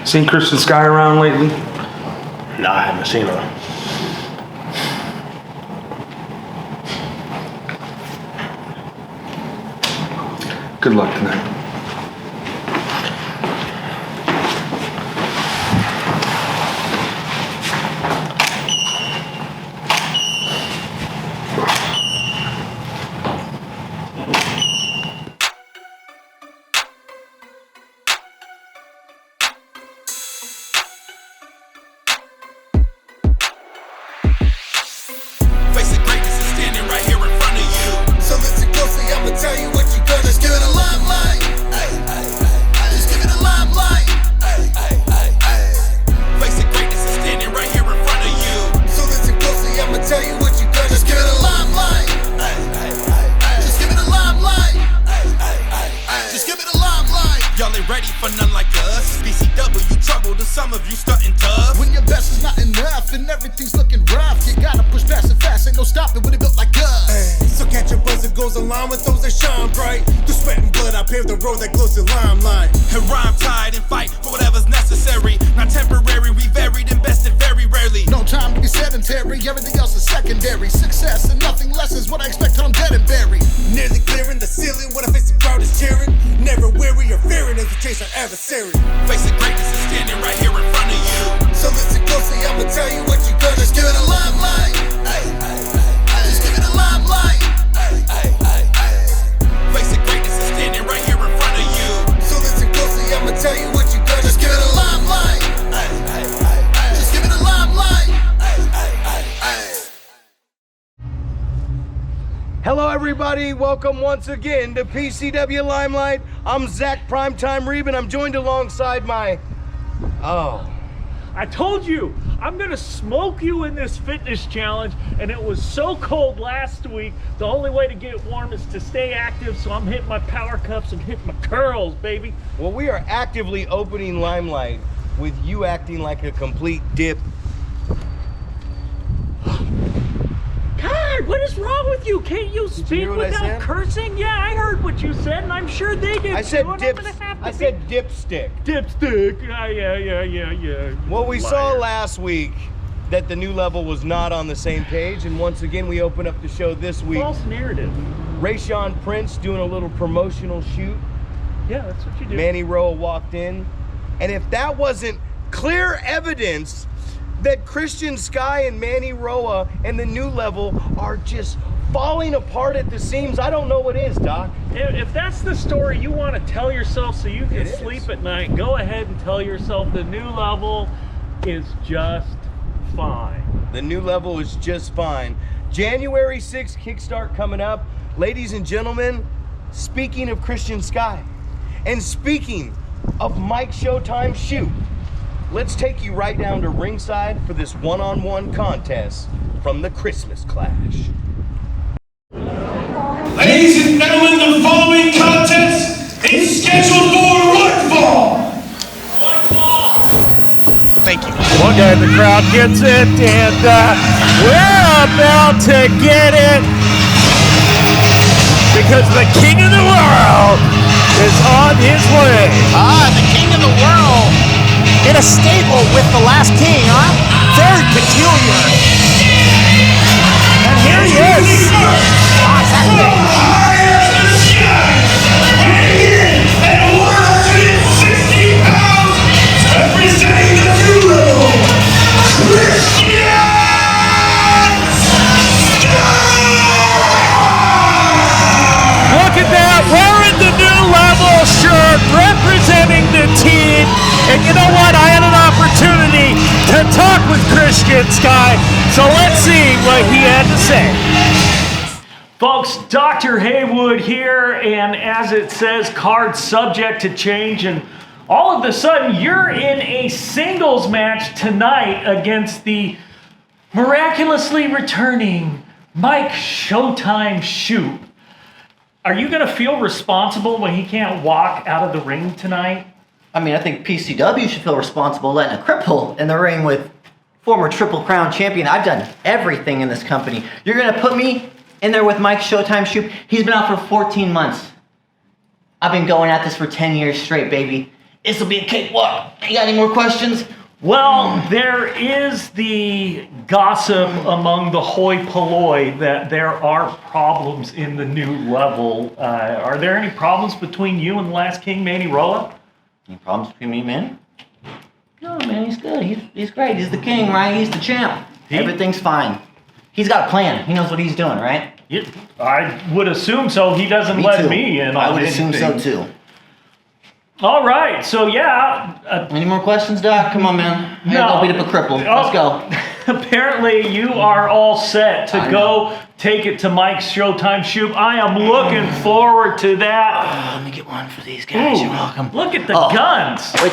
Seen Christian Skye around lately? No, I haven't seen her. Good luck tonight. Hello everybody, welcome once again to PCW Limelight. I'm Zack, PrimeTime Reeb, and I'm joined alongside my... I told you, I'm gonna smoke you in this fitness challenge, and it was so cold last week, the only way to get warm is to stay active, so I'm hitting my power cups and hitting my curls, baby. Well, we are actively opening Limelight with you acting like a complete dip. God, what is wrong with you? Can't you speak without cursing? Yeah, I heard what you said, and I'm sure they did. I said dipstick. Dipstick. Yeah. Well, we saw last week that the new level was not on the same page, and once again we open up the show this week. False narrative. Rayshawn Prince doing a little promotional shoot. Yeah, that's what you do. Manny Roa walked in, and if that wasn't clear evidence that Christian Skye and Manny Roa and the new level are just falling apart at the seams, I don't know what is, Doc. If that's the story you want to tell yourself so you can sleep at night, go ahead and tell yourself the new level is just fine. The new level is just fine. January 6th kickstart coming up. Ladies and gentlemen, speaking of Christian Skye, and speaking of Mike Showtime Shoop, let's take you right down to ringside for this one-on-one contest from the Christmas Clash. Ladies and gentlemen, the following contest is scheduled for one fall. Thank you. Okay, the crowd gets it, and we're about to get it because the king of the world is on his way. The king of the world in a stable with the last king, huh? Very peculiar. And here he is. Higher than the sky, weighing in at 160 pounds, representing the new level, Christian Skye! Look at that, wearing the new level shirt, representing the team. And you know what? I had an opportunity to talk with Christian Skye, so let's see what he had to say. Folks, Dr. Haywood here, and as it says, card subject to change, and all of a sudden you're in a singles match tonight against the miraculously returning Mike Showtime Shoop. Are you going to feel responsible when he can't walk out of the ring tonight? I mean, I think PCW should feel responsible letting a cripple in the ring with former Triple Crown champion. I've done everything in this company. You're going to put me in there with Mike Showtime Shoop? He's been out for 14 months. I've been going at this for 10 years straight, baby. This will be a cakewalk. You got any more questions? Well, there is the gossip among the hoi polloi that there are problems in the new level. Are there any problems between you and the last king, Manny Roa? Any problems between me, man? No, man, he's good. He's great. He's the king, right? He's the champ. Everything's fine. He's got a plan. He knows what he's doing, right? I would assume so. He doesn't let me in on I would assume so too. All right, so yeah. Any more questions, Doc? Come on, man. I'll beat up a cripple. Let's go. Apparently, you are all set to go take it to Mike's Showtime Shoop. I am looking forward to that. Let me get one for these guys. You're welcome. Look at the guns. Wait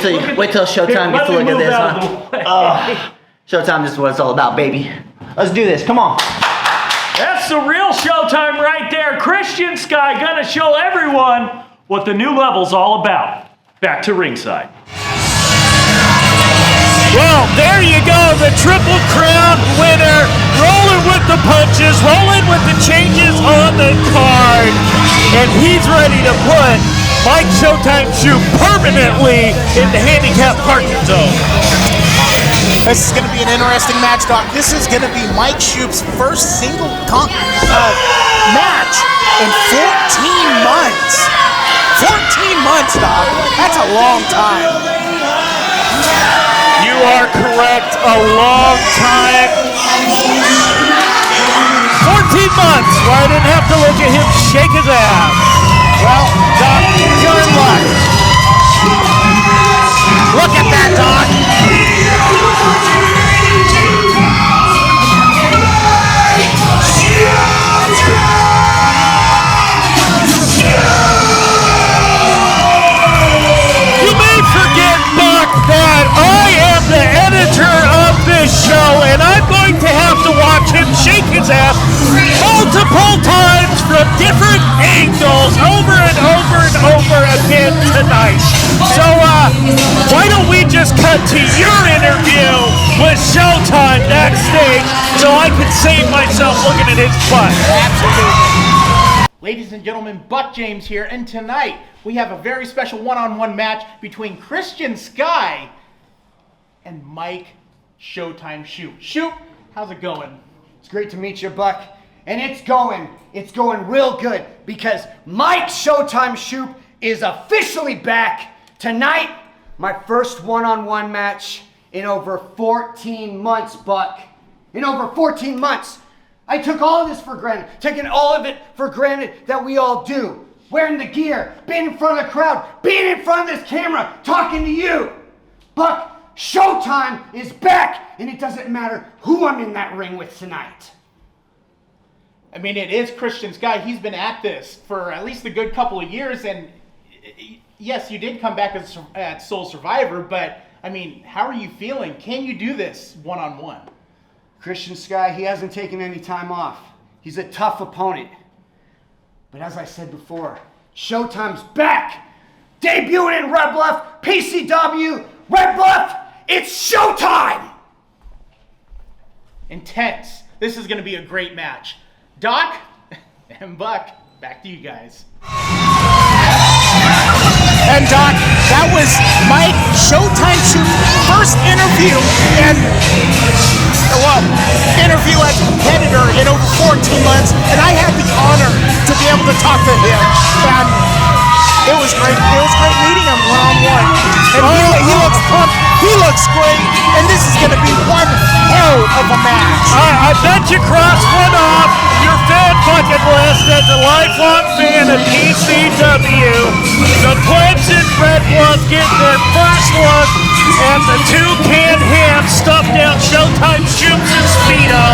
till Showtime gets a look at this, huh? Showtime, this is what it's all about, baby. Let's do this. Come on. That's the real Showtime right there. Christian Skye gonna show everyone what the new level's all about. Back to ringside. Well, there you go, the Triple Crown winner, rolling with the punches, rolling with the changes on the card, and he's ready to put Mike Showtime Shoop permanently in the handicap parking zone. This is going to be an interesting match, Doc. This is going to be Mike Shoop's first single match in 14 months. 14 months, Doc. That's a long time. You are correct. A long time. 14 months. Well, I didn't have to look at him shake his ass. Well, Doc, you're in luck. Look at that, Doc. You may forget, Buck, that I am the editor of this show, and I'm going to have to watch him shake his ass multiple times from different angles over and over and over again tonight. So, why don't we just cut to your interview with Showtime backstage so I can save myself looking at his butt. Absolutely. Ladies and gentlemen, Buck James here, and tonight we have a very special one-on-one match between Christian Skye and Mike Showtime Shoop. Shoop, how's it going? It's great to meet you, Buck. And it's going real good because Mike Showtime Shoop is officially back tonight. My first one-on-one match in over 14 months, Buck. In over 14 months. I took all of this for granted, taking all of it for granted that we all do. Wearing the gear, being in front of the crowd, being in front of this camera, talking to you. Buck, Showtime is back, and it doesn't matter who I'm in that ring with tonight. I mean, it is Christian Skye. He's been at this for at least a good couple of years, and yes, you did come back as Soul Survivor, but I mean, how are you feeling? Can you do this one-on-one? Christian Skye, he hasn't taken any time off. He's a tough opponent. But as I said before, Showtime's back! Debuting in Red Bluff, PCW, Red Bluff, it's Showtime! Intense. This is going to be a great match. Doc and Buck, back to you guys. And Doc, that was Mike Showtime Shoop's first interview interview as a competitor in over 14 months, and I had the honor to be able to talk to him. And it was great. It was great meeting him one-on-one. And he looks pumped. He looks great. And this is going to be one hell of a match. I bet you cross one off your fan bucket list as a lifelong fan of PCW. The Prince and Red Bluff get their first look at the two-can ham stuffed down Showtime Shoop's and Speedo.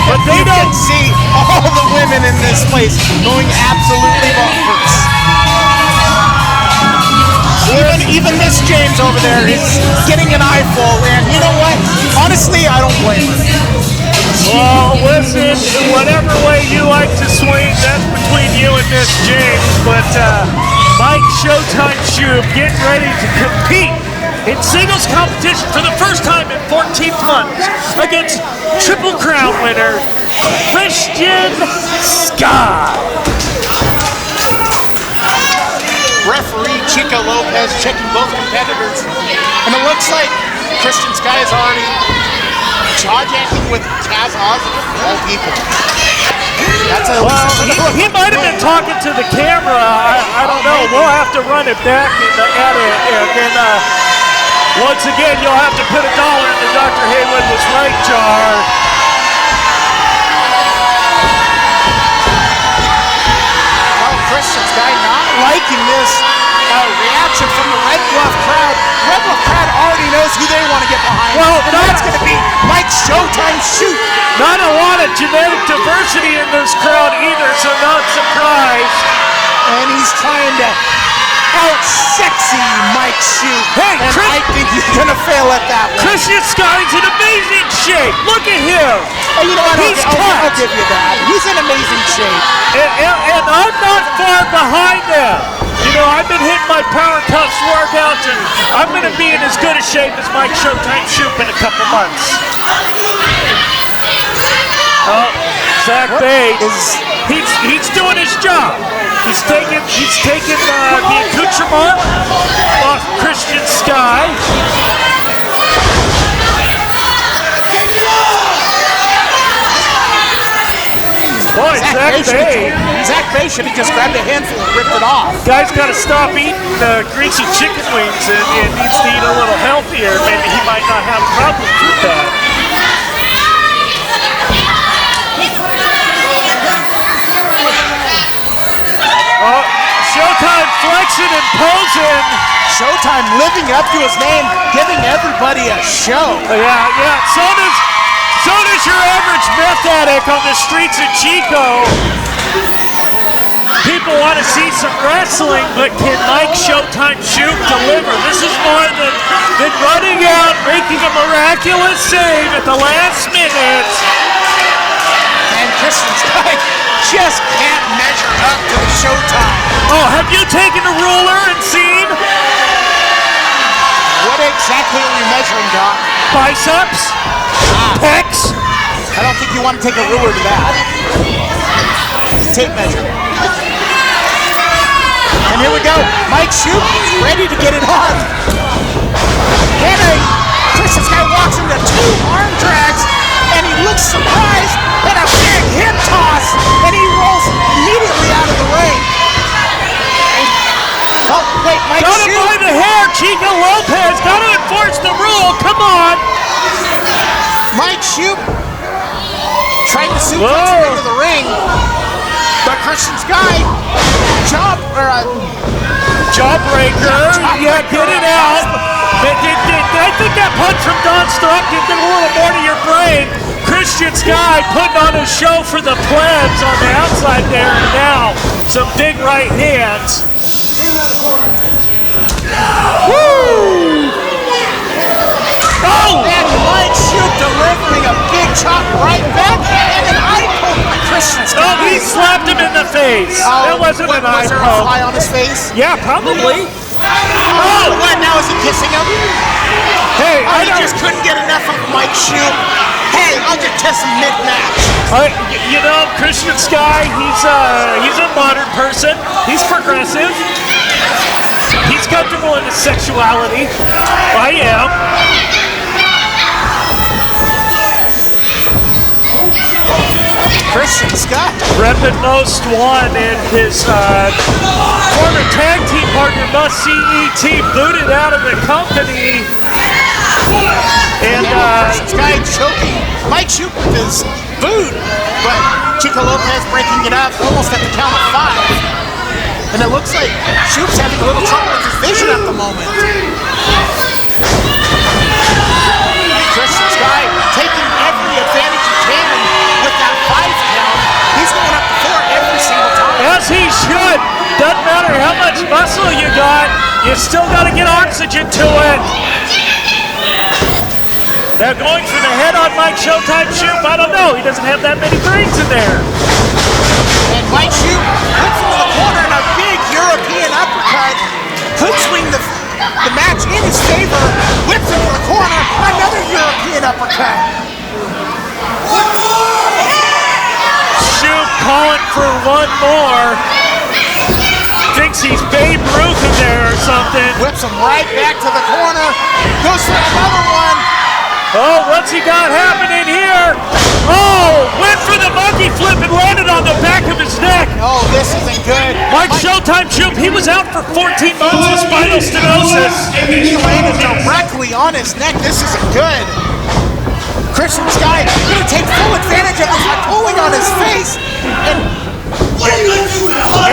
But they don't see all the women in this place going absolutely bonkers. Even Miss James over there is getting an eyeful, and you know what? Honestly, I don't blame her. Well, listen, whatever way you like to swing, that's between you and Miss James. But Mike Showtime Shoop getting ready to compete in singles competition for the first time in 14 months against Triple Crown winner Christian Skye. referee Chico Lopez checking both competitors. And it looks like Christian Skye is already jaw-jacking with Taz Osgood, of all people. That's a he might have been talking to the camera. I don't know. We'll have to run it back and edit. And then once again, you'll have to put $1 in the Dr. Haywood was right jar. Well, Christian Skye not liking this reaction from the Red Bluff crowd. Red Bluff crowd already knows who they want to get behind. Well, and that's going to be Mike Showtime Shoop. Not a lot of genetic diversity in this crowd either, so not surprised. And he's trying to out-sexy Mike Shoop. Hey, and I think he's going to fail at that one. Christian Skye's in amazing shape. Look at him. You know what? I'll give you that. He's in amazing shape. And I'm not far behind them. You know, I've been hitting my power cuffs workouts, and I'm going to be in as good a shape as Mike Showtime Shoop in a couple months. Zack he's doing his job. He's taking the accoutrement off Christian Skye. Boy, Zack Bay should have just grabbed a handful and ripped it off. Guy's got to stop eating greasy chicken wings and needs to eat a little healthier. Maybe he might not have problems with that. Showtime flexing and posing. Showtime living up to his name, giving everybody a show. Yeah. So does your average meth addict on the streets of Chico. People want to see some wrestling, but can Mike Showtime Shoop deliver? This is more than running out, making a miraculous save at the last minute. And Christian Skye just can't measure up to the Showtime. Oh, have you taken a ruler and seen? What exactly are we measuring, Doc? Biceps? Pecs? I don't think you want to take a ruler to that. Tape measure. And here we go. Mike Shoop ready to get it on. And Christian Skye walks into 2 arm drags, and he looks surprised at a big hip toss, and he rolls immediately out of the ring. Oh, wait, Mike Got him Shoop. by the hair, Chico Lopez. Got to enforce the rule. Come on. Mike Shoop trying to suplex him into the ring, but Christian Skye jawbreaker. Yeah, get it out. I think that punch from Don Stockton did a little more to your brain. Christian Skye putting on a show for the plebs on the outside there, and now some big right hands. Woo! Oh! And Mike Shoop delivering a big chop right back, and an eye poke by Christian Skye. Oh, he slapped him in the face. That wasn't an eye Was there a poke. fly on his face? Yeah, probably. Oh, what? Now is he kissing him? Hey, I just couldn't get enough of Mike Shoop. Hey, I'll just test him mid-match. You know, Christian Skye, he's a modern person. He's progressive. He's comfortable in his sexuality. I am. Christian Skye. Repping most one, and his former tag team partner, Must CET, booted out of the company. And Christian Skye choking Mike Shoop with his boot, but Chico Lopez breaking it up almost at the count of 5. And it looks like Shoop's having a little trouble with his vision at the moment. Christian Skye taking every advantage he can with that 5 count. He's going up to 4 every single time. as he should. Doesn't matter how much muscle you got, you still got to get oxygen to it. Now going for the head on Mike Showtime Shoop, I don't know. He doesn't have that many brains in there. And Mike Shoop hooks him to the corner and a big European uppercut. Could swing the match in his favor. Whips him to the corner. Another European uppercut. Shoop calling for one more. thinks he's Babe Ruth in there or something. Whips him right back to the corner. Goes for another one. Oh, what's he got happening here? Oh, went for the monkey flip and landed on the back of his neck. Oh, this isn't good. Mike Showtime Shoop, he was out for 14 months with spinal stenosis. He landed directly on his neck. This isn't good. Christian Skye going to take full advantage of this by pulling on his face.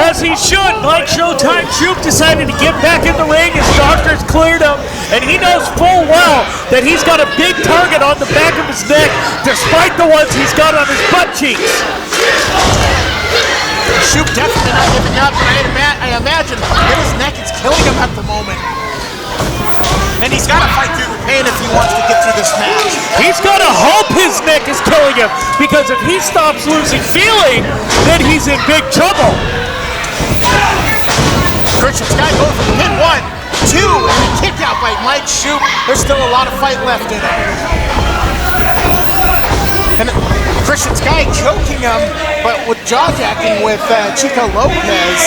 As he should, Mike Showtime Shoop decided to get back in the ring. His doctors cleared him, and he knows full well that he's got a big target on the back of his neck, despite the ones he's got on his butt cheeks. Shoop definitely not giving up, and I imagine that his neck is killing him at the moment. And he's got to fight through the pain if he wants to get through this match. He's got to hope his neck is killing him, because if he stops losing feeling, then he's in big trouble. Christian Skye goes for the hit 1, 2, and a kick out by Mike Shoop. There's still a lot of fight left in it. And Christian Skye choking him, but with jaw-jacking with Chico Lopez.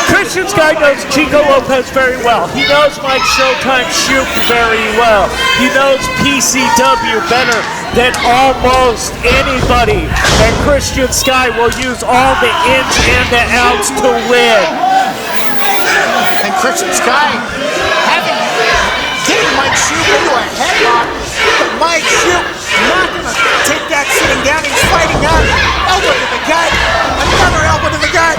Christian Skye knows Chico Lopez very well. He knows Mike Showtime Shoop very well. He knows PCW better than almost anybody. And Christian Skye will use all the ins and the outs to win. And Christian Skye getting Mike Shoop into a headlock, but Mike Shoop not going to take that sitting down. He's fighting up. Elbow to the gut. Another elbow to the gut.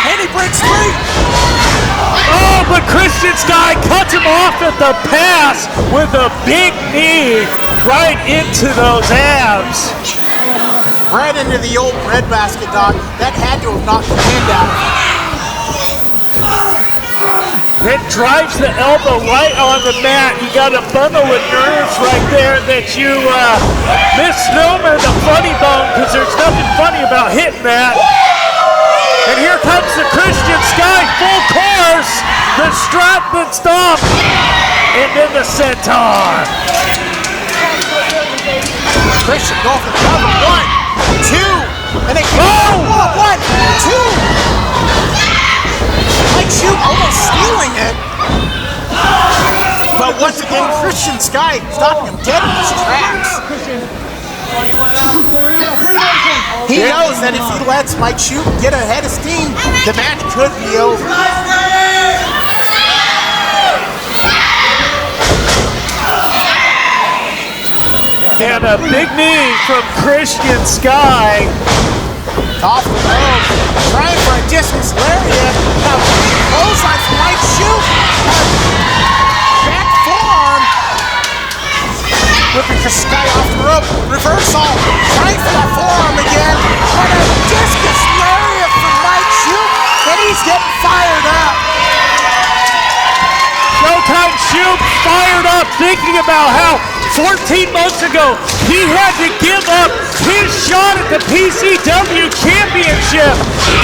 And he breaks free. Oh, but Christian Skye cuts him off at the pass with a big knee right into those abs. Right into the old breadbasket, dog. That had to have knocked the hand out. It drives the elbow right on the mat. You got a bundle of nerves right there that you misnomer the funny bone, because there's nothing funny about hitting that. And here comes the Christian Skye full course. The strap and stomp. And then the centaur. Christian going for the cover. 1, 2. And they keep 1, 2. Mike Shoop almost stealing it. But once again, Christian Skye stopping him dead in his tracks. He knows that if he lets Mike Shoop get ahead of steam, the match could be over. And a big knee from Christian Skye. Off the rope, trying for a discus lariat. Now, clothesline from Mike Shoop. Back forearm. Whipping for Skye off the rope. Reversal. Trying for that forearm again. But a discus lariat from Mike Shoop. And he's getting fired up. Showtime Shoop fired up, thinking about how 14 months ago he had to give up his shot at the PCW Championship,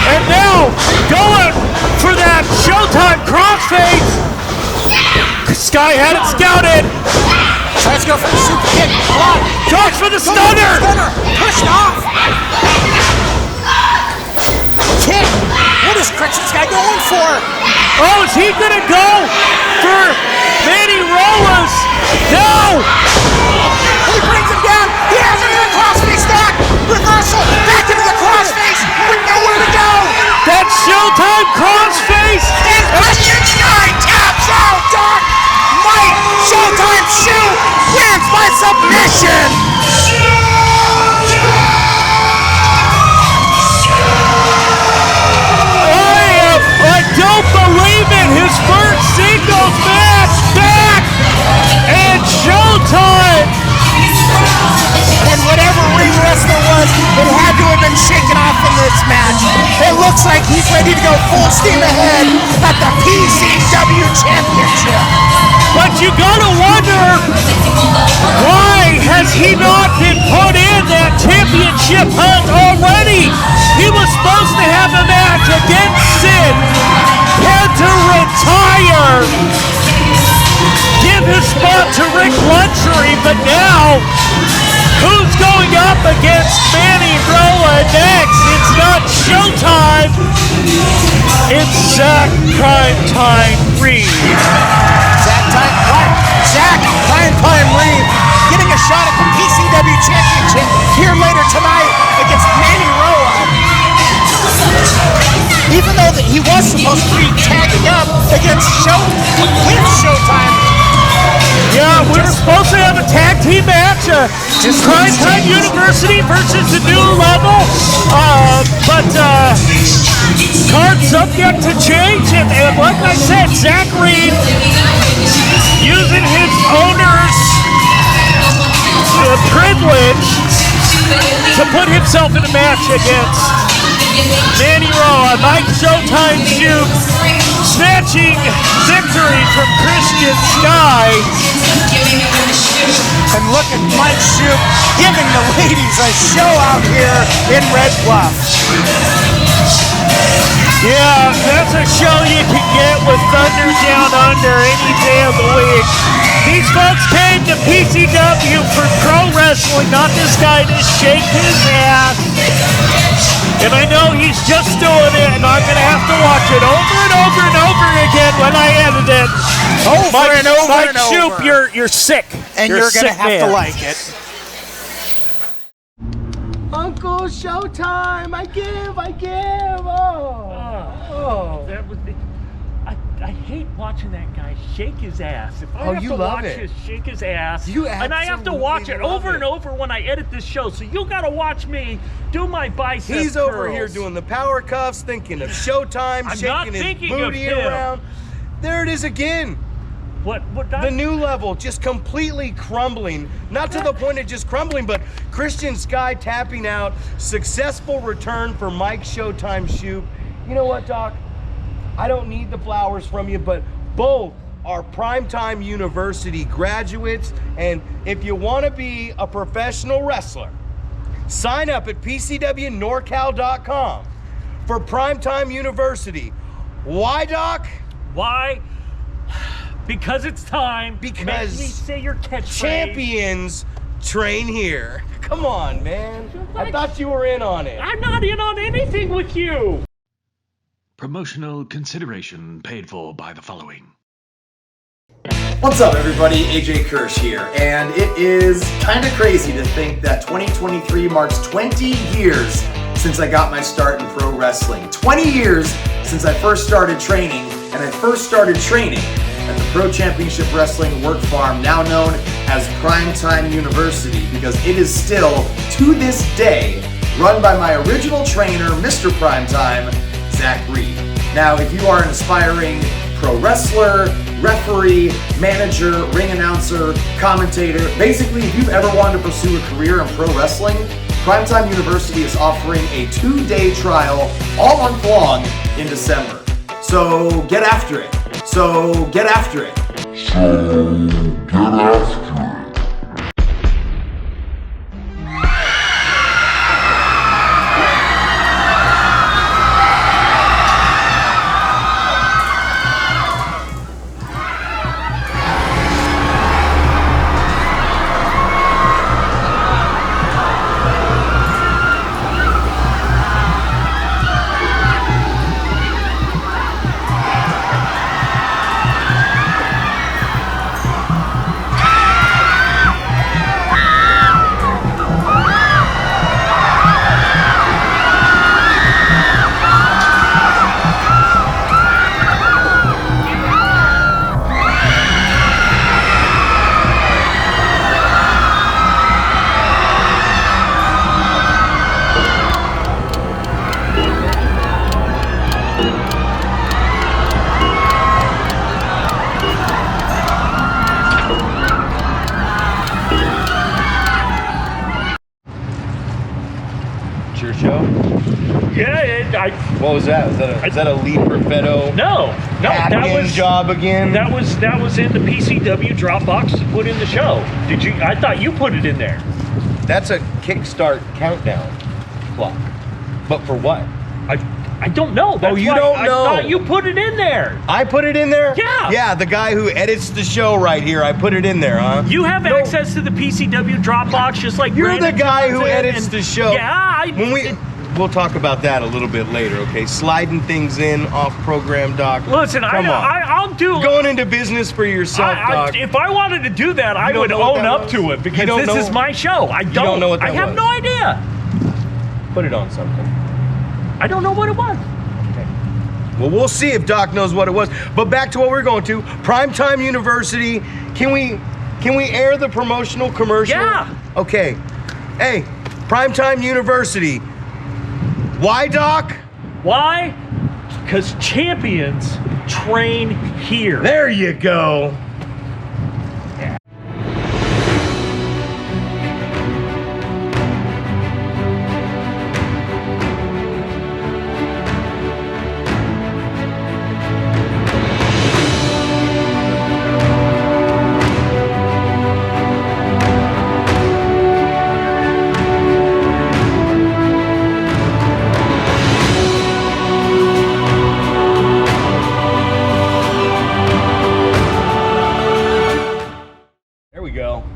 and now going for that Showtime crossface. Skye had it scouted. Tries to go for the super kick. Block. Goes for the stunner. Pushed off. Kick. What is Christian Skye going for? Oh, is he gonna go for Manny Rollins? No! He brings him down. He has him in the crossface stack. Reversal. Back into the crossface. With nowhere to go. That Showtime crossface. And Christian Skye taps out, Doc. Mike Showtime Shoop wins by submission. I don't believe it! His first singles match back! And Showtime! And whatever ring wrestler was, it had to have been shaken off in this match. It looks like he's ready to go full steam ahead at the PCW Championship. But you gotta wonder, why has he not been put in that championship hunt already? He was supposed to have a match against Sid, had to retire, give his spot to Rik Luxury, but now, who's going up against Manny Rolla next? It's not Showtime. It's Zack PrimeTime Reeb. Zack PrimeTime Reeb getting a shot at the PCW Championship here later tonight against Manny Roa. Even though he was supposed to be tagging up against Showtime. Yeah, we were supposed to have a tag team match. PrimeTime University versus the New Level. But cards subject to change. And like I said, Zack Reeb using his owner's privilege to put himself in a match against Manny Roa. Mike Showtime Shoop snatching victory from Christian Skye. And look at Mike Shoop giving the ladies a show out here in Red Bluff. Yeah, that's a show you can get with Thunder Down Under any day of the week. These folks came to PCW for pro wrestling, not this guy to shake his ass. And I know he's just doing it, and I'm going to have to watch it over and over and over again when I edit it. Mike Shoop, you're sick. And you're going to have to like it. Uncle Showtime, I give. That was I hate watching that guy shake his ass. If I have you to love watch it. him shake his ass, You and I have to watch it absolutely love over it. and over when I edit this show, so you got to watch me do my bicep He's over curls. here doing the power cuffs, thinking of Showtime, I'm not shaking his thinking of booty him. around. There it is again. What The new level just completely crumbling. Not to the point of just crumbling, but Christian Skye tapping out. Successful return for Mike Showtime Shoop. You know what, Doc? I don't need the flowers from you, but both are PrimeTime University graduates. And if you want to be a professional wrestler, sign up at PCWNorcal.com for PrimeTime University. Why, Doc? Why? Because it's time. Because Make me say your catchphrase. champions train here. Come on, man. I thought you were in on it. I'm not in on anything with you. Promotional consideration paid for by the following. What's up, everybody? AJ Kirsch here, and it is kind of crazy to think that 2023 marks 20 years since I got my start in pro wrestling. 20 years since I first started training, and I first started training at the Pro Championship Wrestling Work Farm, now known as PrimeTime University, because it is still, to this day, run by my original trainer, Mr. PrimeTime, Zack Reeb. Now, if you are an aspiring pro wrestler, referee, manager, ring announcer, commentator, basically if you've ever wanted to pursue a career in pro wrestling, PrimeTime University is offering a 2-day trial all month long in December. So get after it. It's your show? Yeah, What was that? Is that a Lee Perfetto no, that admin was job again? That was in the PCW Dropbox to put in the show. Did you? I thought you put it in there. That's a Kickstart countdown clock. But for what? I don't know. That's you why don't I know. thought you put it in there. I put it in there? Yeah. Yeah, the guy who edits the show right here, I put it in there, huh? You have access to the PCW Dropbox just like You're Brandon the guy who Johnson edits and- the show. Yeah, we'll talk about that a little bit later, okay? Sliding things in off program, Doc. Listen, I'll do. Going into business for yourself, Doc. If I wanted to do that, I would own up to it because this is my show. I don't know what that was. I have no idea. Put it on something. I don't know what it was. Okay. Well, we'll see if Doc knows what it was. But back to what we're going to. PrimeTime University. Can we air the promotional commercial? Yeah. Okay. Hey, PrimeTime University. Why, Doc? Why? Because champions train here. There you go.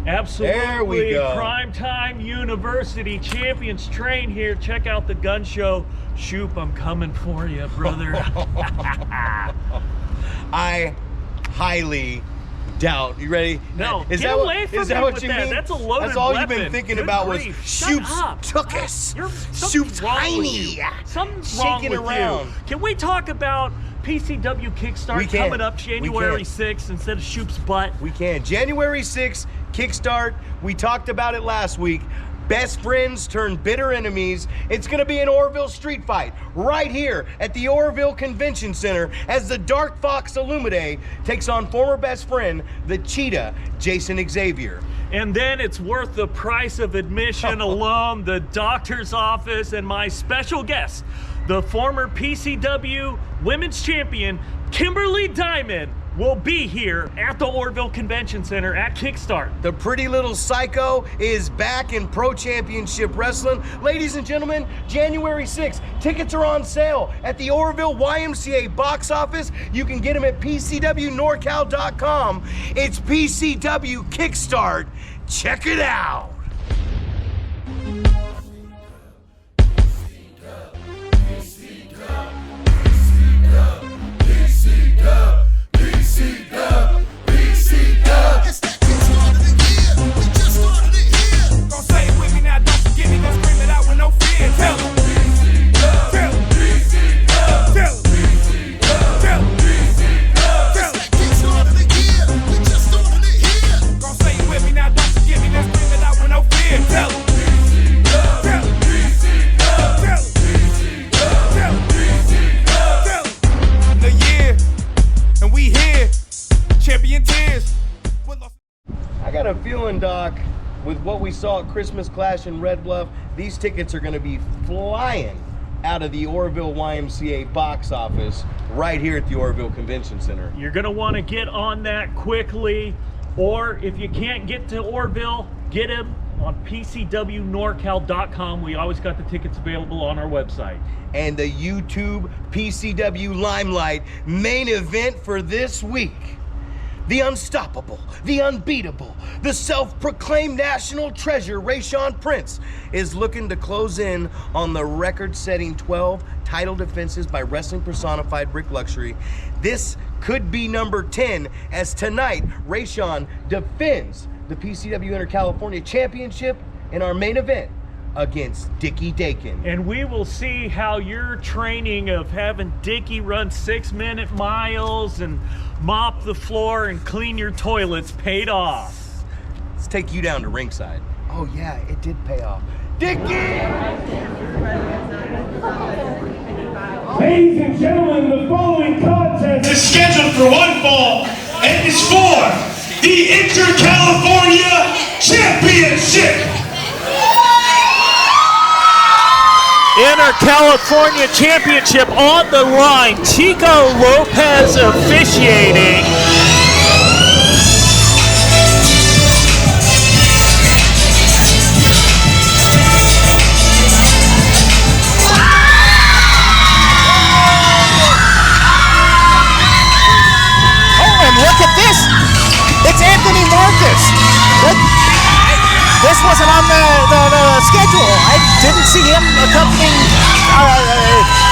Absolutely. There we go. PrimeTime University champions train here. Check out the gun show. Shoop, I'm coming for you, brother. I highly doubt. You ready? No, is get that away what, from is me that what with you that. mean? That's a loaded That's all weapon. you've been thinking Good about grief. was Shut Shoop's up. took us. Something's Shoop's wrong with tiny. you. Something's wrong Shaking with around. you. Can we talk about PCW Kickstart coming up January 6th instead of Shoop's butt? We can. January 6th, Kickstart. We talked about it last week. Best friends turn bitter enemies. It's going to be an Oroville street fight right here at the Oroville Convention Center as the Dark Fox Illumide takes on former best friend, the Cheetah, Jason Xavier. And then it's worth the price of admission alone, the doctor's office, and my special guest, the former PCW Women's Champion, Kimberly Diamond, will be here at the Oroville Convention Center at Kickstart. The pretty little psycho is back in Pro Championship Wrestling. Ladies and gentlemen, January 6th, tickets are on sale at the Oroville YMCA box office. You can get them at PCWNorCal.com. It's PCW Kickstart. Check it out. Doc, with what we saw at Christmas Clash in Red Bluff, these tickets are going to be flying out of the Oroville YMCA box office right here at the Oroville Convention Center. You're going to want to get on that quickly, or if you can't get to Oroville, get them on PCWNorCal.com. We always got the tickets available on our website. And the YouTube PCW Limelight main event for this week. The unstoppable, the unbeatable, the self-proclaimed National Treasure Rayshawn Prince is looking to close in on the record-setting 12 title defenses by wrestling personified Rik Luxury. This could be number 10, as tonight Rayshawn defends the PCW InterCalifornia Championship in our main event against Dicky Dakin. And we will see how your training of having Dicky run 6-minute miles and mop the floor and clean your toilets paid off. Let's take you down to ringside. Oh yeah, it did pay off. Dicky! Ladies and gentlemen, the following contest is scheduled for one fall and is for the InterCalifornia Championship. InterCalifornia Championship on the line. Chico Lopez officiating. Oh, and look at this. It's Anthony Marcus. This wasn't on the schedule. I didn't see him accompanying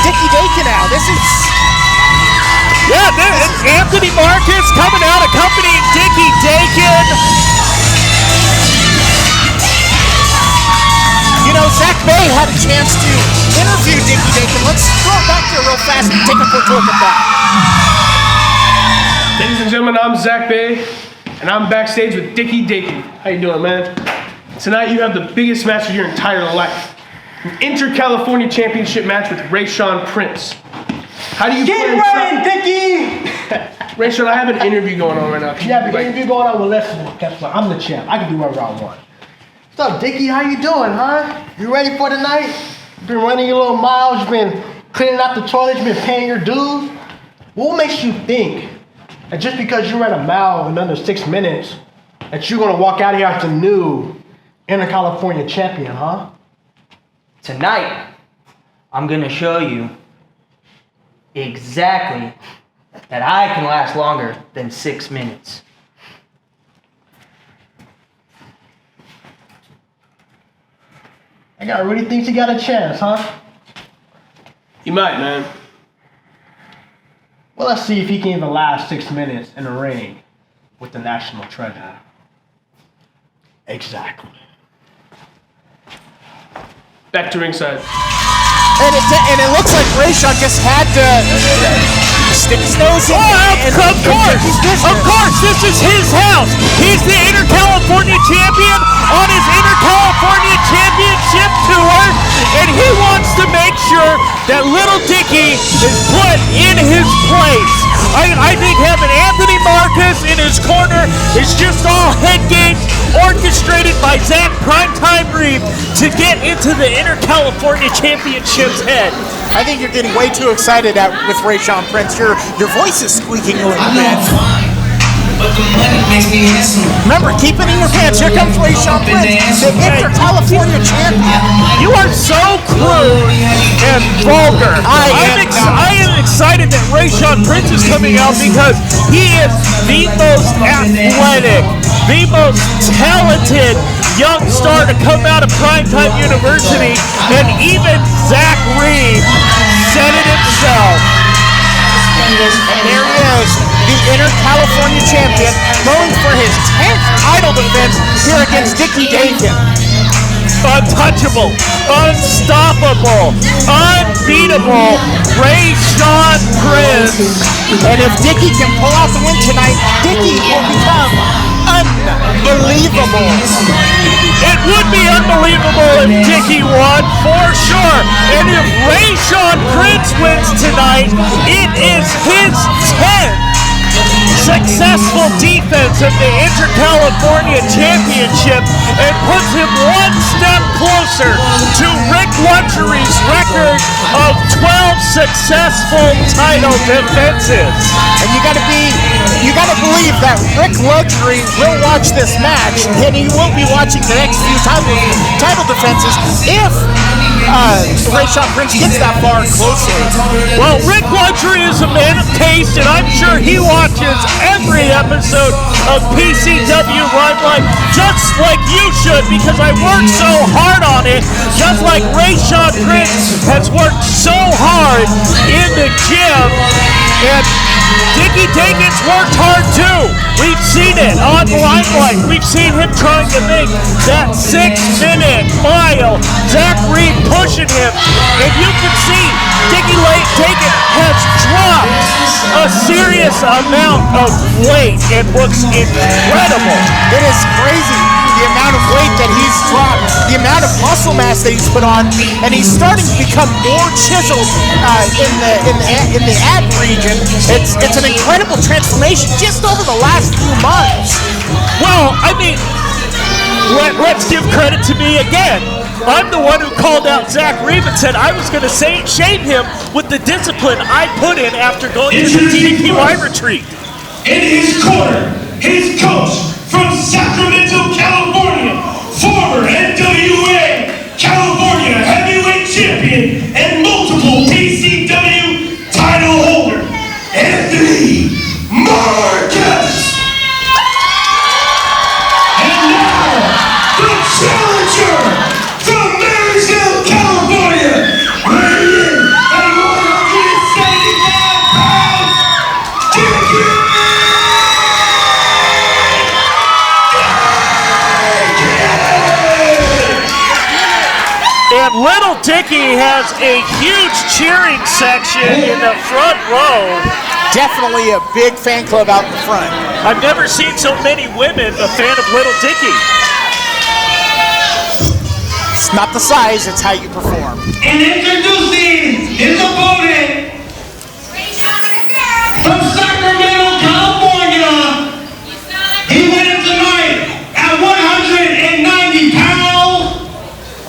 Dicky Dakin out. This is... Yeah, it's Anthony Marcus coming out accompanying Dicky Dakin. You know, Zach Bay had a chance to interview Dicky Dakin. Let's throw it back here real fast and take a quick look at that. Ladies and gentlemen, I'm Zach Bay, and I'm backstage with Dicky Dakin. How you doing, man? Tonight you have the biggest match of your entire life. An InterCalifornia Championship match with Rayshawn Prince. How do you Get right, Dicky! Rayshawn, I have an interview going on right now. Yeah, but interview going on with listen. Guess what? I'm the champ. I can do whatever I want. What's up, Dicky? How you doing, huh? You ready for the night? You been running your little miles. You been cleaning out the toilets. You been paying your dues. What makes you think that just because you ran a mile in under 6 minutes, that you're gonna walk out here as the new InterCalifornia Champion, huh? Tonight, I'm gonna show you exactly that I can last longer than 6 minutes. I got really thinks you got a chance, huh? You might, man. Well, let's see if he can even last 6 minutes in the ring with the National Treasure. Exactly. Back to ringside. And it looks like Rayshawn just had to stick his nose in. Of course, this is his house. He's the InterCalifornia Champion on his InterCalifornia Championship tour, and he wants to make sure that little Dicky is put in his place. I think having Anthony Marcus in his corner is just all head games orchestrated by Zack PrimeTime Reeb to get into the InterCalifornia Championship's head. I think you're getting way too excited with Rayshawn Prince. Your voice is squeaking a little bit. Remember, keep it in your pants. Here comes Rayshawn Prince, the InterCalifornia Champion. You are so crude and vulgar. I am excited that Rayshawn Prince is coming out because he is the most athletic, the most talented young star to come out of PrimeTime University, and even Zack Reeb said it himself. And here he is, the InterCalifornia Champion, going for his 10th title defense here against Dicky Dakin. Untouchable, unstoppable, unbeatable Rayshawn Prince. And if Dicky can pull out the win tonight, Dicky will become unbelievable. It would be unbelievable if Dicky won, for sure. And if Rayshawn Prince wins tonight, it is his 10th successful defense of the InterCalifornia Championship and puts him one step closer to Rik Luxury's record of 12 successful title defenses. And you gotta believe that Rik Luxury will watch this match, and he will be watching the next few title defenses if Rayshawn Prince gets that far closely. Well, Rik Luxury is a man of taste, and I'm sure he watches every episode of PCW Limelight, just like you should, because I worked so hard on it, just like Rayshawn Prince has worked so hard in the gym, and Dicky Dakin's worked hard too. We've seen it on Limelight. We've seen him trying to make that 6-minute mile. Zack Reeb pushing him, and you can see Dicky Dakin has dropped a serious amount of weight and looks incredible. It is crazy the amount of weight that he's dropped, the amount of muscle mass that he's put on, and he's starting to become more chiseled in the ab region. It's an incredible transformation just over the last few months. Well, I mean, let's give credit to me again. I'm the one who called out Zack Reeb and said I was going to shame him with the discipline I put in after going to the DDPY retreat. In his corner, his coach from Sacramento, California, former NWA California Heavyweight Champion and multiple PCW title holder, Anthony Marcus. And now, the challenger from Marysville, California, weighing in at And little Dicky has a huge cheering section in the front row. Definitely a big fan club out in the front. I've never seen so many women a fan of little Dicky. It's not the size, it's how you perform. And introducing his opponent from Sacramento, California. He went tonight at 190 pounds.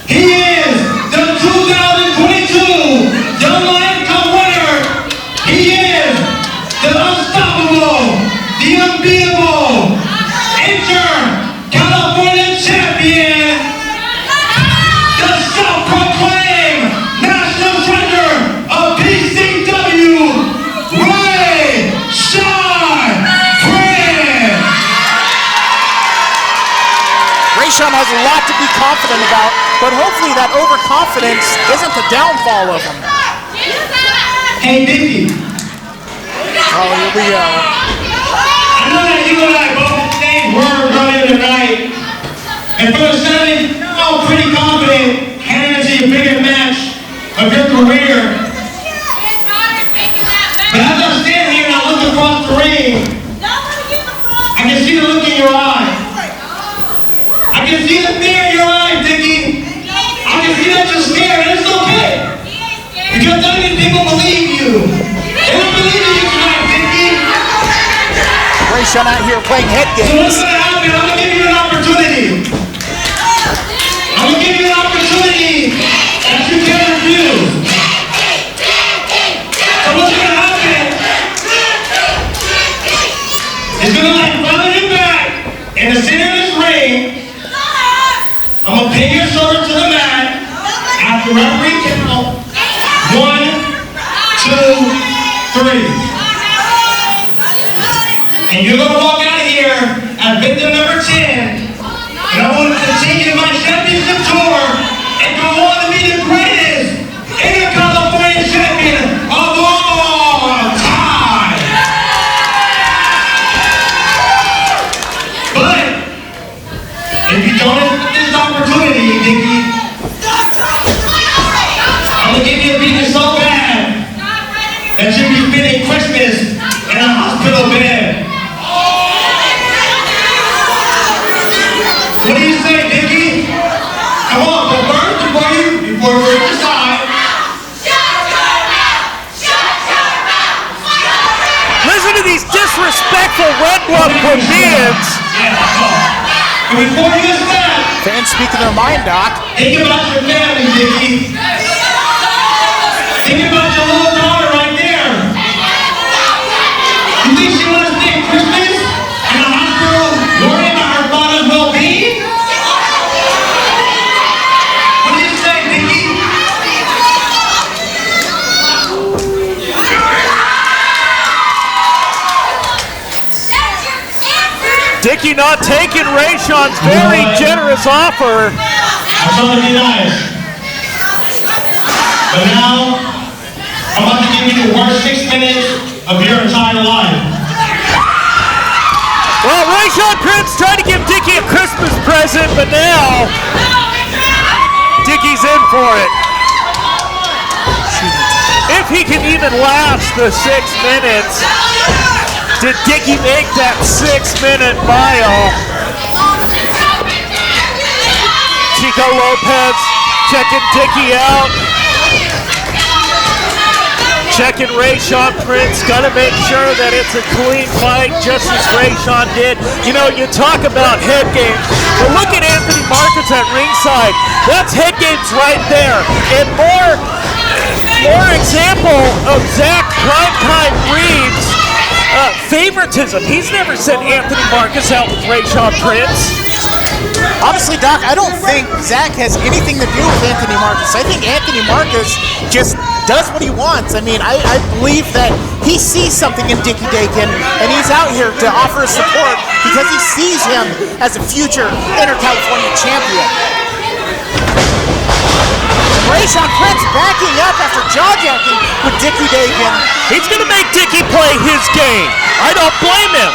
He is the 2022 Young Lion Cup winner. He is the unstoppable, the unbeatable InterCalifornia Champion, the self-proclaimed National Treasure of PCW Rayshawn Prince. Rayshawn has a lot to be confident about, but hopefully that overconfidence isn't the downfall of him. Hey, Dicky. Oh, here we go. I know that you and I both stayed word earlier tonight, and for the Saturday, you're all pretty confident heading into your biggest match of your career. But as I stand here and I look across the ring, I can see the look in your eye. I can see the fear in your eye, Dicky. I can see that you're scared, and it's okay. Because none of these people believe you. They don't believe in you tonight, Dicky. Rayshawn out here playing head So what's games. gonna happen? I'm gonna give you an opportunity. I'm gonna give you an opportunity that you can't refuse. So what's gonna happen? It's gonna like follow you back in the center of this ring. I'm gonna pin your shoulder to the mat after referee count. 1, 2, 3. And you're gonna walk out of here as victim number 10. And I want to continue my championship tour and go on to be the greatest InterCalifornia Champion of all time. But if you don't accept this opportunity, Dicky, I'm gonna give you a beating so bad that you'll be spending Christmas in a hospital bed. What do you say, Dicky? Come on, but first, before you decide. Listen to these disrespectful Red Bluff plebeians. And before you decide, Fans speaking their mind, Doc. think about your family, Dicky. Think about your little daughter right there. You think she wants to stay Christmas in the hospital worrying about her father's well-being? What do you say, Dicky? Dicky not taking Rayshawn's very generous offer. I'm trying to be nice. But now, I'm about to give you the worst 6 minutes of your entire life. Well, Rayshawn Prince tried to give Dicky a Christmas present, but now Dicky's in for it. If he can even last the 6 minutes, did Dicky make that 6-minute mile? Chico Lopez checking Dicky out. Checking Rayshawn Prince, gotta make sure that it's a clean fight, just as Rayshawn did. You know, you talk about head games, but look at Anthony Marcus at ringside. That's head games right there. And more example of Zack PrimeTime Reeb's favoritism. He's never sent Anthony Marcus out with Rayshawn Prince. Honestly, Doc, I don't think Zack has anything to do with Anthony Marcus. I think Anthony Marcus just does what he wants. I mean, I believe that he sees something in Dicky Dakin, and he's out here to offer his support because he sees him as a future InterCalifornia Champion. Rayshawn Prince backing up after jaw-jacking with Dicky Dakin. He's going to make Dicky play his game. I don't blame him.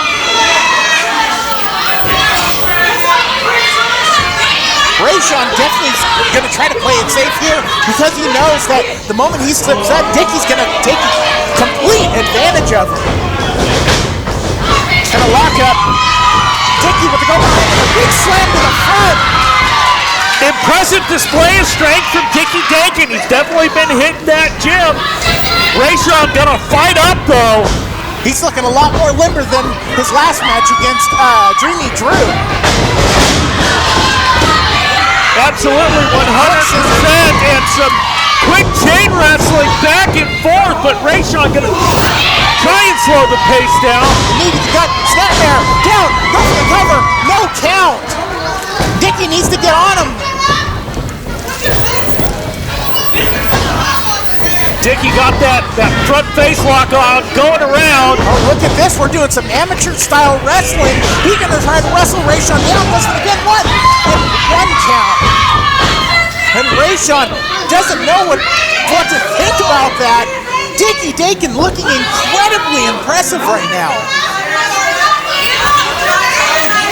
Rayshawn definitely is going to try to play it safe here because he knows that the moment he slips up, Dicky's going to take complete advantage of him. And a lockup. Dicky with the go behind and a big slam to the front. Impressive display of strength from Dicky Dakin. He's definitely been hitting that gym. Rayshawn gonna fight up though. He's looking a lot more limber than his last match against Dreamy Drew. Absolutely 100%, and some quick chain wrestling back and forth, but Rayshawn gonna try and slow the pace down. Knee to the gut, snap there, down, go for the cover, no count. Dicky needs to get on him. Dicky got that front face lock on, going around. Oh, look at this, we're doing some amateur style wrestling. He's gonna try to wrestle Rayshawn down, goes for the again, one count. And Rayshawn doesn't know what to think about that. Dicky Dakin looking incredibly impressive right now.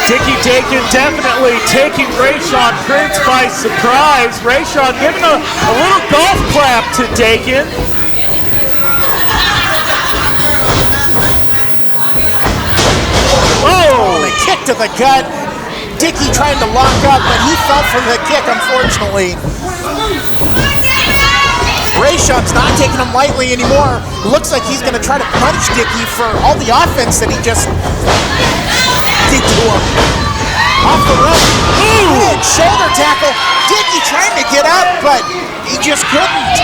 Dicky Dakin definitely taking Rayshawn Prince by surprise. Rayshawn giving a little golf clap to Dakin. Oh! A kick to the gut. Dicky trying to lock up, but he fell for the kick, unfortunately. Rayshawn's not taking him lightly anymore. Looks like he's going to try to punish Dicky for all the offense that he just did to him. Off the rope. Big shoulder tackle. Dicky trying to get up, but he just couldn't.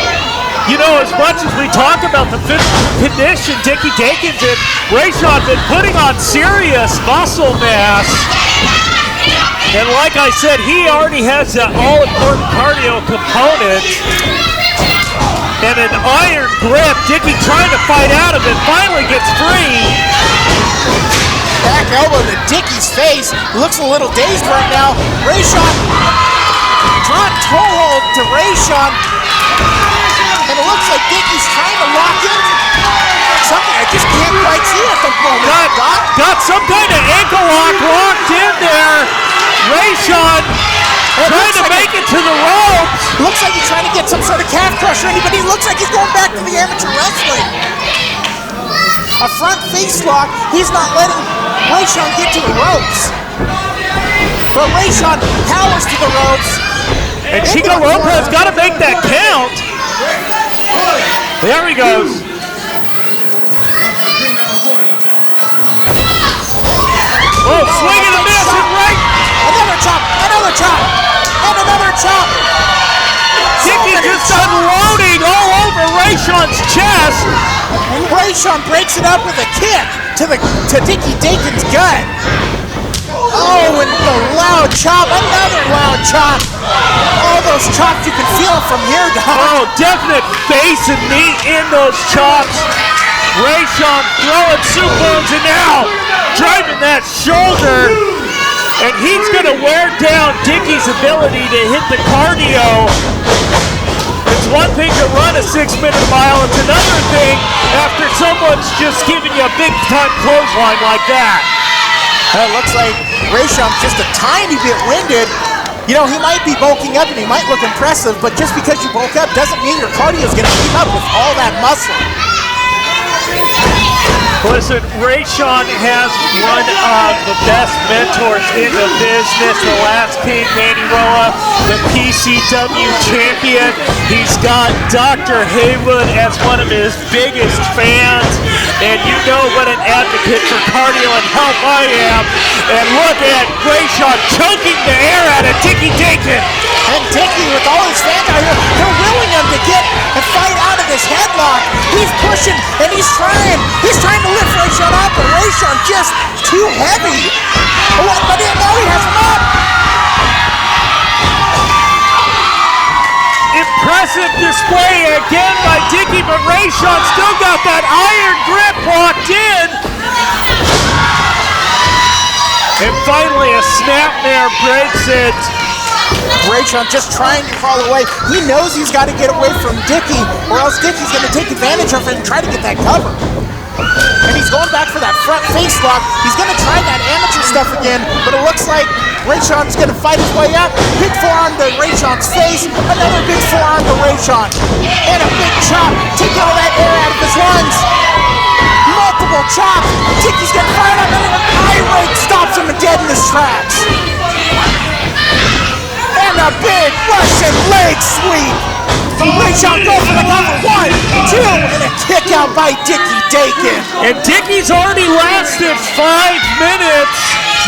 You know, as much as we talk about the physical condition Dicky Dakin's in, Rayshawn been putting on serious muscle mass. And like I said, he already has that all-important cardio component. And an iron grip. Dicky trying to fight out of it, finally gets free. Back elbow to Dicky's face. Looks a little dazed right now. Rayshawn dropped toe hold to Rayshawn. And it looks like Dicky's trying to lock in something I just can't quite see at the moment. Got some kind of ankle lock locked in there. Rayshawn trying to make it to the ropes. Looks like he's trying to get some sort of calf crusher in, but he looks like he's going back to the amateur wrestling. A front face lock. He's not letting Rayshawn get to the ropes. But Rayshawn powers to the ropes. And Chico Lopez got to make that count. There he goes. Oh, swing and a miss and right. Another chop, and another chop. Dicky just unloading all over Rayshawn's chest. And Rayshawn breaks it up with a kick to Dicky Dakin's gut. Oh, and the loud chop, another loud chop. All those chops, you can feel from here, Doc. Oh, definite face and knee in those chops. Rayshawn throwing soup bones and now driving that shoulder. And he's going to wear down Dicky's ability to hit the cardio. It's one thing to run a 6-minute mile. It's another thing after someone's just giving you a big-time clothesline like that. It looks like Rayshawn's just a tiny bit winded. You know, he might be bulking up and he might look impressive, but just because you bulk up doesn't mean your cardio is going to keep up with all that muscle. Listen, Rayshawn has one of the best mentors in the business. The last King Manny Roa, the PCW Champion. He's got Dr. Haywood as one of his biggest fans. And you know what an advocate for cardio and health I am. And look at Rayshawn choking the air out of Dicky Dakin. And Dicky, with all his fans out here, they're willing him to get and fight out of this headlock. He's pushing and he's trying. He's trying to lift Rayshawn up, but Rayshawn just too heavy. But now he has him up. Impressive display again by Dicky, but Rayshawn still got that iron grip locked in. And finally a snapmare breaks it. Rayshawn just trying to crawl away. He knows he's got to get away from Dicky, or else Dicky's going to take advantage of it and try to get that cover. And he's going back for that front face lock. He's going to try that amateur stuff again, but it looks like Rayshawn's gonna fight his way up. Big forearm to Rayshawn's face. Another big forearm to Rayshawn. And a big chop. Take all that air out of his lungs. Multiple chops. Dicky's getting fired up, and then an eye rake stops him dead in his tracks. And a big Russian leg sweep. Rayshawn goes for the cover. 1, 2, and a kick out by Dicky Dakin. And Dicky's already lasted 5 minutes.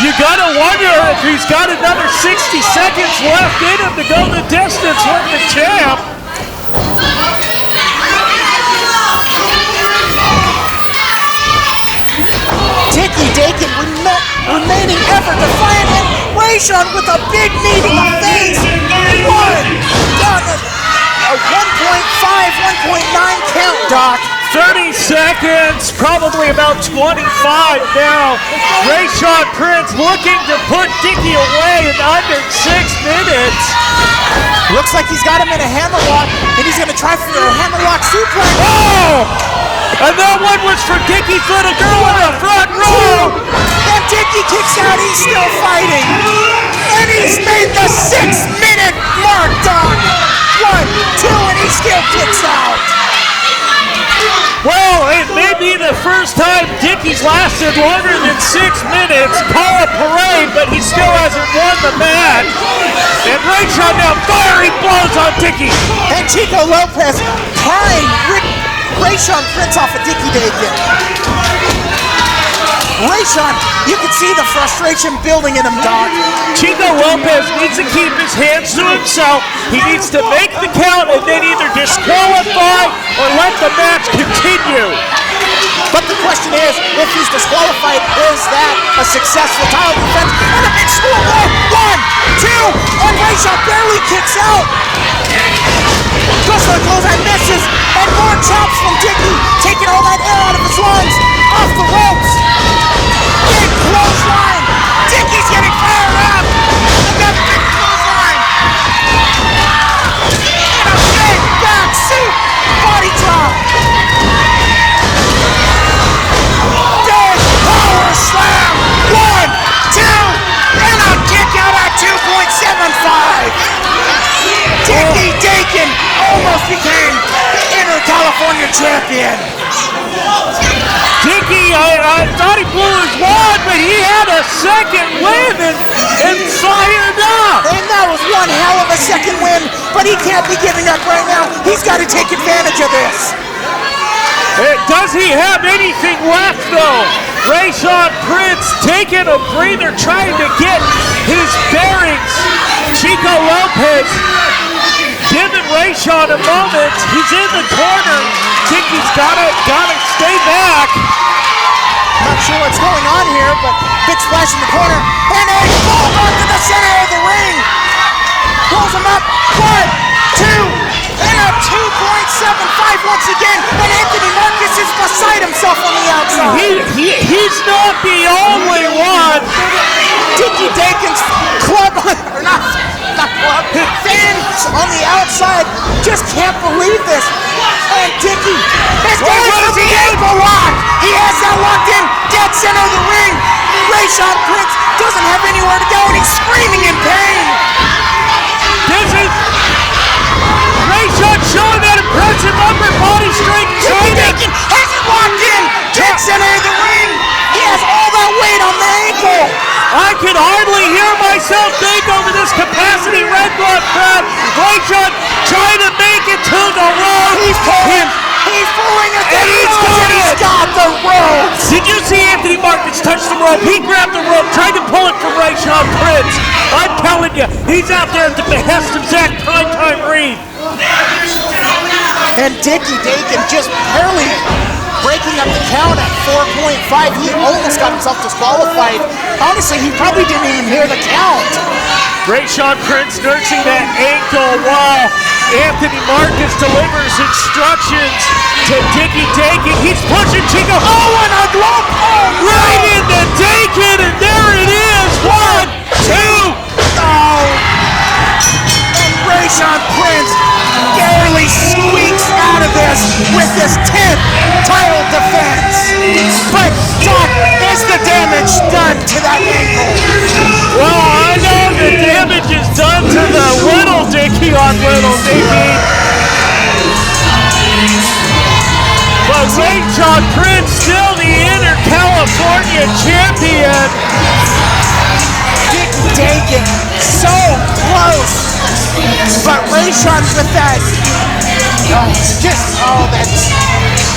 You gotta wonder if he's got another 60 seconds left in him to go the distance with the champ. Dicky Dakin remaining effort to find him. Rayshawn with a big knee to the face. 1.5, 1.9 count, Doc. 30 seconds, probably about 25 now. Rayshawn Prince looking to put Dicky away in under 6 minutes. Looks like he's got him in a hammerlock, and he's going to try for a hammerlock suplex. Oh! And that one was for Dicky for the girl in the front row. And Dicky kicks out, he's still fighting. And he's made the 6-minute mark, Doc. 1, 2, and he still kicks out. Well, it may be the first time Dicky's lasted longer than 6 minutes. Call a parade, but he still hasn't won the match. And Rayshawn now firing blows on Dicky. And Chico Lopez prying Rayshawn Prince off of Dicky Dakin. Rayshawn, you can see the frustration building in him, Doc. Chico Lopez needs to keep his hands to himself. He needs to make the count and then either disqualify or let the match continue. But the question is, if he's disqualified, is that a successful title defense? And a big school blow. 1, 2, and Rayshawn barely kicks out. Goes for the clothesline, misses, and more chops from Dicky, taking all that air out of his lungs, off the ropes. Big clothesline. Dicky's getting fired up. Another big clothesline. And a big back soup body drop. Big power slam. 1, 2, and a kick out at 2.75. Dicky Dakin almost became InterCalifornia Champion. Dicky, I thought he blew his wad, but he had a second win and fired up. And that was one hell of a second win, but he can't be giving up right now. He's got to take advantage of this. Does he have anything left, though? Rayshawn Prince taking a breather, trying to get his bearings. Chico Lopez giving Rayshawn a moment. He's in the corner. Dicky's gotta stay back. Not sure what's going on here, but big splash in the corner. And a bulldog to the center of the ring. Pulls him up. 1, 2, and a 2.75 once again. And Anthony Marcus is beside himself on the outside. He's not the only one. Dicky Dakin's club, or not club, fans on the outside just can't believe this. And Dicky is going for the ankle lock. He has that locked in, dead center of the ring. Rayshawn Prince doesn't have anywhere to go, and he's screaming in pain. This is Rayshawn showing that impressive upper body strength. Dicky Dakin has it locked in, dead center of the ring. He has all that weight on the ankle. I can hardly hear myself think over this capacity Red Bluff crowd. Rayshawn trying to make it to the road. He's pulling. He's pulling it. And he's got the rope. Did you see Anthony Marcus touch the rope? He grabbed the rope, tried to pull it from Rayshawn Prince. I'm telling you, he's out there at the behest of Zack PrimeTime Reeb. And Dicky Dakin just barely breaking up the count at 4.5. He almost got himself disqualified. Honestly, he probably didn't even hear the count. Rayshawn Prince nursing that ankle while Anthony Marcus delivers instructions to Dicky Dakin. He's pushing Chico. Oh, and a glove. Oh, no. Right into Dakin, and there it is. 1, 2. Oh. And Rayshawn Prince barely squeaks out of this with his 10th title defense. But Doc, is the damage done to that ankle? Well, I know easy on little Dicky. But Rayshawn Prince still the InterCalifornia Champion. Dicky Dakin, so close. But Rayshawn with that, that's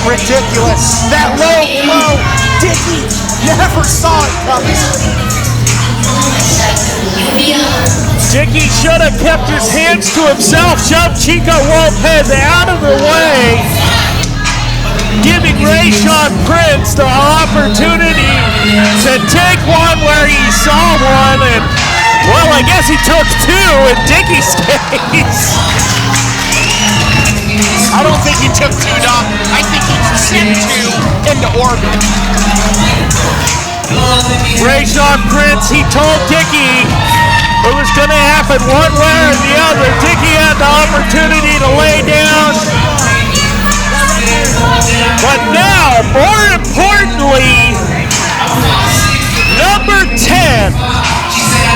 ridiculous. That low blow, Dicky never saw it coming. Dicky should have kept his hands to himself, shoved Chico Lopez out of the way, giving Rayshawn Prince the opportunity to take one where he saw one, and well, I guess he took two in Dicky's case. I don't think he took two, Doc. I think he sent two into orbit. Rayshawn Prince, he told Dicky it was going to happen one way or the other. Dicky had the opportunity to lay down. But now, more importantly, number 10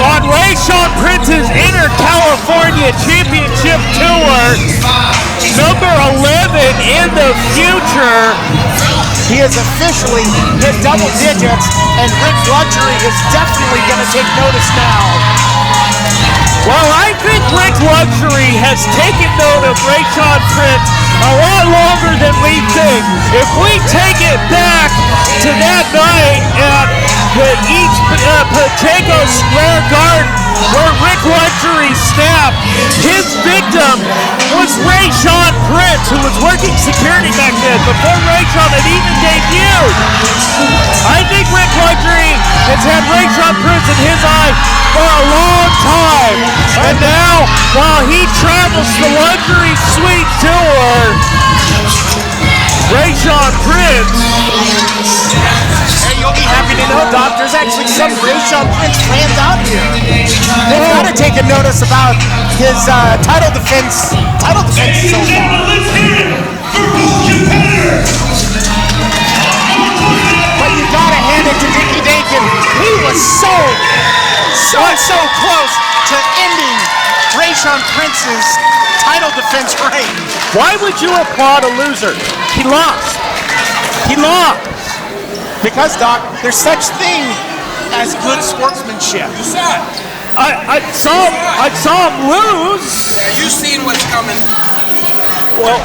on Rayshawn Prince's InterCalifornia Championship Tour, number 11 in the future. He has officially hit double digits, and Rik Luxury is definitely going to take notice now. Well, I think Rik Luxury has taken note of Rayshawn Prince a lot longer than we think. If we take it back to that night at the East Pacheco Square Garden where Rik Luxury snapped, his victim was Rayshawn Prince, who was working security back then before Rayshawn had even debuted. I think Rik Luxury has had Rayshawn Prince in his eye for a long time. And now, while he travels the luxury suite tour, Rayshawn Prince. Hey, you'll be happy to know, Doc, there's actually some Rayshawn Prince fans out here. They've got to take a notice about his title defense so far. But you got to hand it to Dicky Dakin. He was so close to ending Rayshawn Prince's title defense reign. Why would you applaud a loser? He lost. He lost. Because, Doc, there's such thing as good sportsmanship. I saw him lose. Yeah, you seen what's coming. Well,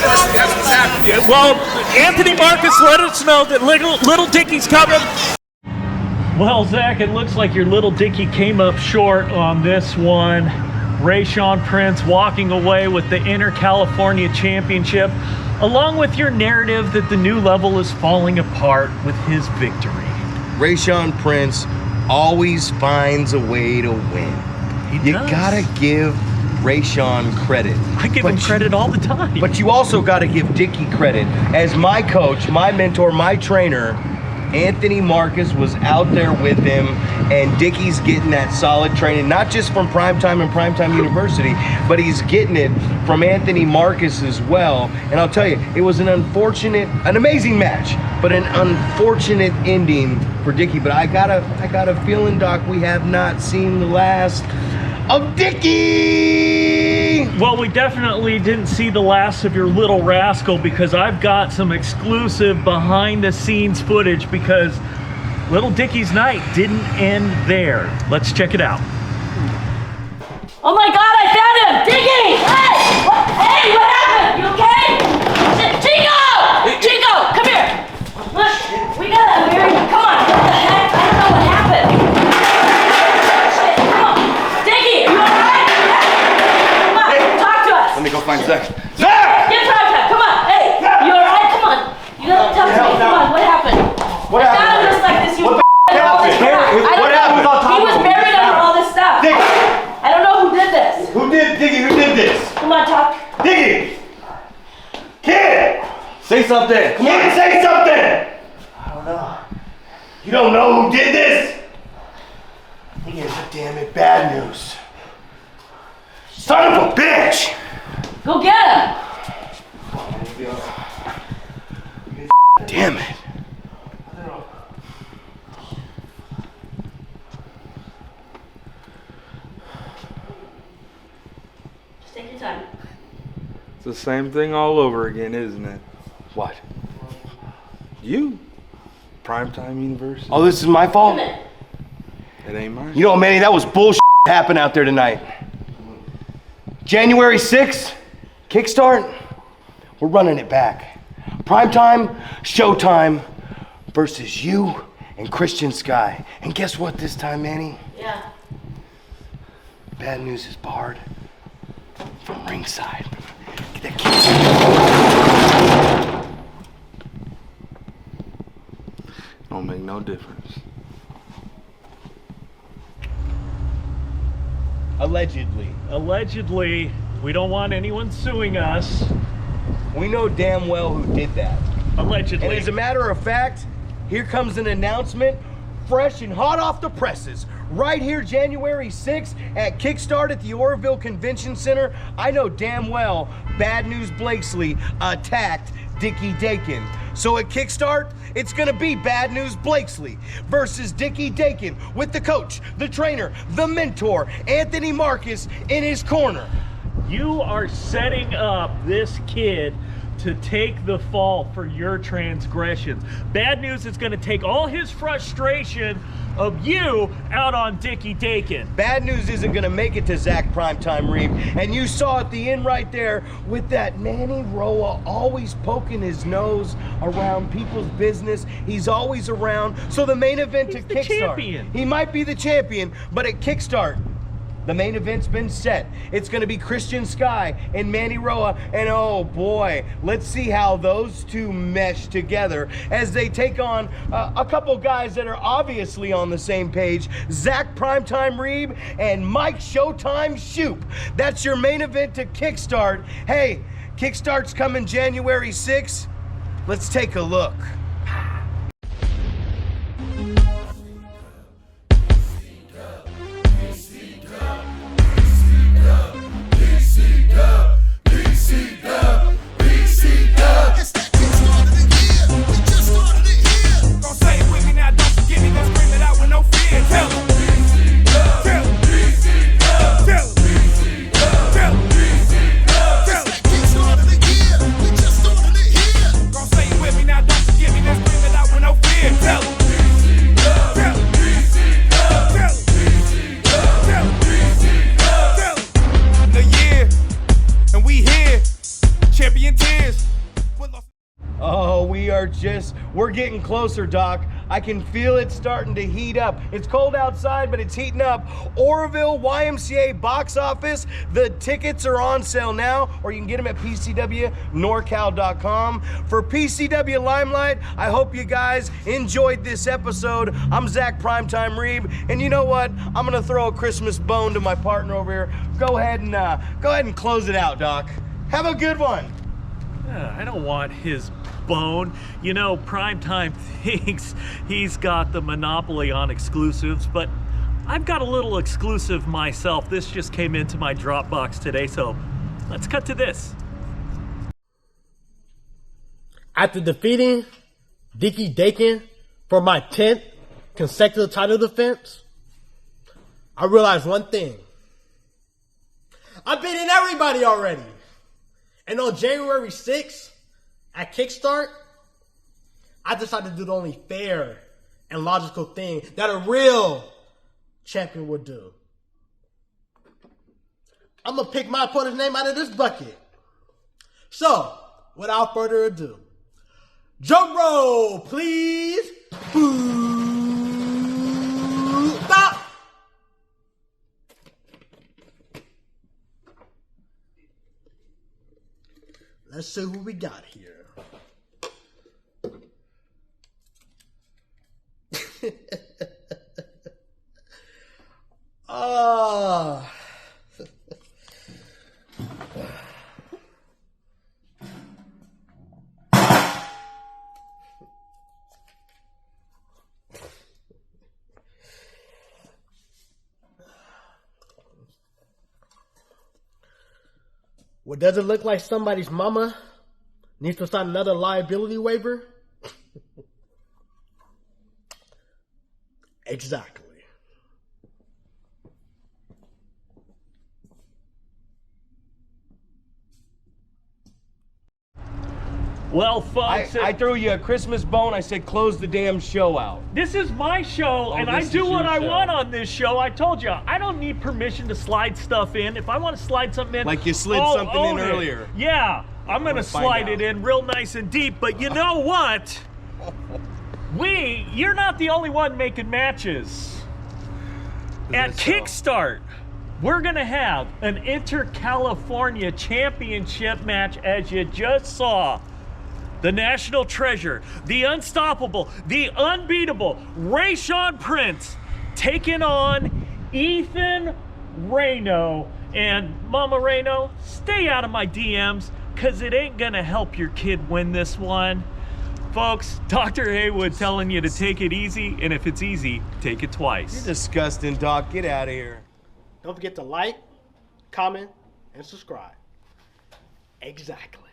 that's what's happening. Well, Anthony Marcus let us know that little Dicky's coming. Well, Zach, it looks like your little Dicky came up short on this one. Rayshawn Prince walking away with the InterCalifornia Championship, along with your narrative that the new level is falling apart with his victory. Rayshawn Prince always finds a way to win. You gotta give Rayshawn credit. I give him credit all the time. But you also gotta give Dicky credit. As my coach, my mentor, my trainer, Anthony Marcus was out there with him, and Dicky's getting that solid training, not just from PrimeTime and PrimeTime University, but he's getting it from Anthony Marcus as well. And I'll tell you, it was an amazing match, but an unfortunate ending for Dicky. But I got a feeling, Doc, we have not seen the last of Dicky. Well, we definitely didn't see the last of your little rascal, because I've got some exclusive behind the scenes footage, because little Dicky's night didn't end there. Let's check it out. Oh my God, I found him! Dicky! Hey! What happened? You okay? Chico! Chico, come here! Look, we gotta marry him. Come on, what the heck? I don't know what happened. Shit, come on. Dicky, are you alright? Come on, talk to us. Let me go find Zack. Zack! Get PrimeTime, come on. Hey, you alright? Come on. You gotta talk to me. Come on, what happened? What happened? I found him just like this. What the happened? What happened? He was buried under all this stuff. Dicky! I don't know who did this. Who did this? Come on, talk. Dicky! Kid! Say something! Come on, say something! I don't know. You don't know who did this? Here's the damn it bad news. Son of a bitch! Go get him. Damn it. Just take the same thing all over again, isn't it? What? You. PrimeTime University. Oh, this is my fault? It ain't mine. You know, Manny, that was bullshit happened out there tonight. January 6th, Kickstart, we're running it back. PrimeTime, Showtime versus you and Christian Skye. And guess what this time, Manny? Yeah. Bad news is barred from ringside. Get that Don't make no difference. Allegedly. Allegedly, we don't want anyone suing us. We know damn well who did that. Allegedly. And as a matter of fact, here comes an announcement, fresh and hot off the presses. Right here, January 6th at Kickstart at the Oroville Convention Center. I know damn well Bad News Blakesley attacked Dicky Dakin. So at Kickstart, it's gonna be Bad News Blakesley versus Dicky Dakin with the coach, the trainer, the mentor, Anthony Marcus in his corner. You are setting up this kid to take the fall for your transgressions. Bad News is going to take all his frustration of you out on Dicky Dakin. Bad News isn't going to make it to Zack PrimeTime Reeb. And you saw at the end right there with that Manny Roa always poking his nose around people's business. He's always around. So the main event at Kickstart. Champion. He might be the champion, but at Kickstart, the main event's been set. It's gonna be Christian Skye and Manny Roa, and oh boy, let's see how those two mesh together as they take on a couple guys that are obviously on the same page, Zack PrimeTime Reeb and Mike Showtime Shoop. That's your main event to Kickstart. Hey, Kickstart's coming January 6th. Let's take a look. We're getting closer, Doc. I can feel it starting to heat up. It's cold outside, but it's heating up. Oroville YMCA box office. The tickets are on sale now, or you can get them at PCWNorCal.com. For PCW Limelight, I hope you guys enjoyed this episode. I'm Zack PrimeTime Reeb, and you know what? I'm gonna throw a Christmas bone to my partner over here. Go ahead and close it out, Doc. Have a good one. I don't want his bone. You know, PrimeTime thinks he's got the monopoly on exclusives, but I've got a little exclusive myself. This just came into my Dropbox today, so let's cut to this. After defeating Dicky Dakin for my 10th consecutive title defense, I realized one thing. I've beaten everybody already. And on January 6th, at Kickstart, I decided to do the only fair and logical thing that a real champion would do. I'm going to pick my opponent's name out of this bucket. So, without further ado, drum roll, please. Stop. Let's see who we got here. Well, does it look like somebody's mama needs to sign another liability waiver? Exactly. Well, folks, I threw you a Christmas bone. I said, close the damn show out. this is my show, and I this do is what your I show. want on this show. I told you, I don't need permission to slide stuff in. If I want to slide something in, Like you slid I'll something in own it. earlier. Yeah, I'm gonna find slide out. it in real nice and deep. But you know what? You're not the only one making matches. At Kickstart, we're gonna have an InterCalifornia Championship match, as you just saw. The National Treasure, the Unstoppable, the Unbeatable Rayshawn Prince taking on Ethan Reno. And Mama Reno, stay out of my DMs, because it ain't gonna help your kid win this one. Folks, Dr. Haywood telling you to take it easy, and if it's easy, take it twice. You're disgusting, Doc. Get out of here. Don't forget to like, comment, and subscribe. Exactly.